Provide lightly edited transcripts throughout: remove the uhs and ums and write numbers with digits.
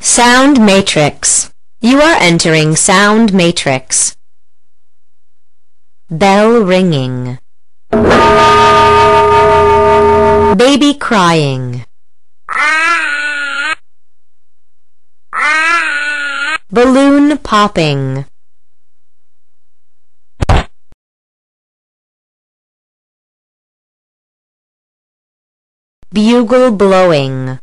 Sound matrix. You are entering sound matrix. Bell ringing. Baby crying. Balloon popping. Bugle blowing.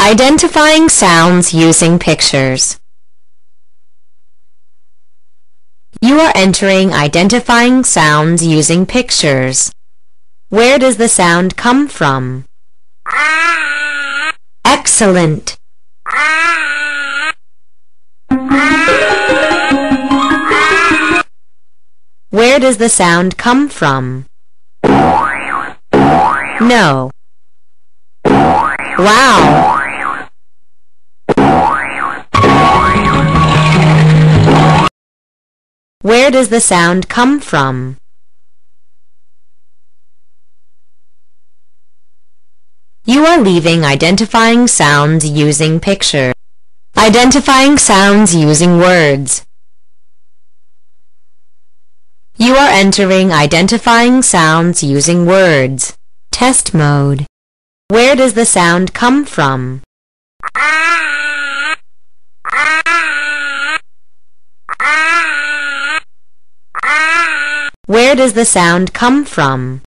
Identifying sounds using pictures. You are entering identifying sounds using pictures. Where does the sound come from? Excellent! Where does the sound come from? No. Wow! Where does the sound come from? You are leaving identifying sounds using picture. Identifying sounds using words. You are entering identifying sounds using words. Test mode. Where does the sound come from? Where does the sound come from?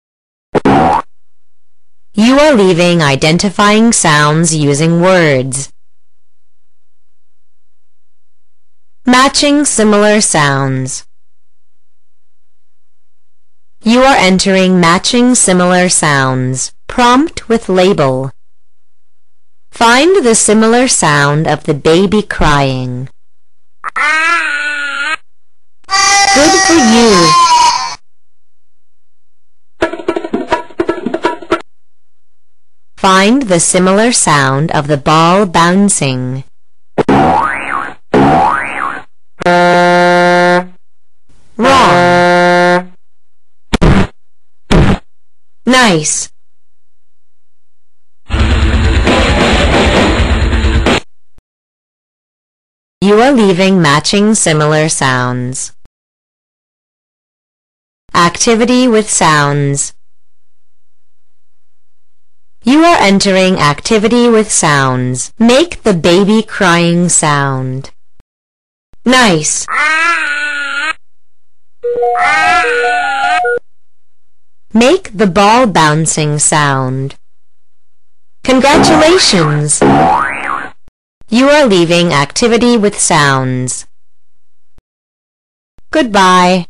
You are leaving identifying sounds using words. Matching similar sounds. You are entering matching similar sounds. Prompt with label. Find the similar sound of the baby crying. Good for you! Find the similar sound of the ball bouncing. Wrong. Nice. You are leaving matching similar sounds. Activity with sounds. You are entering activity with sounds. Make the baby crying sound. Nice. Make the ball bouncing sound. Congratulations! You are leaving activity with sounds. Goodbye.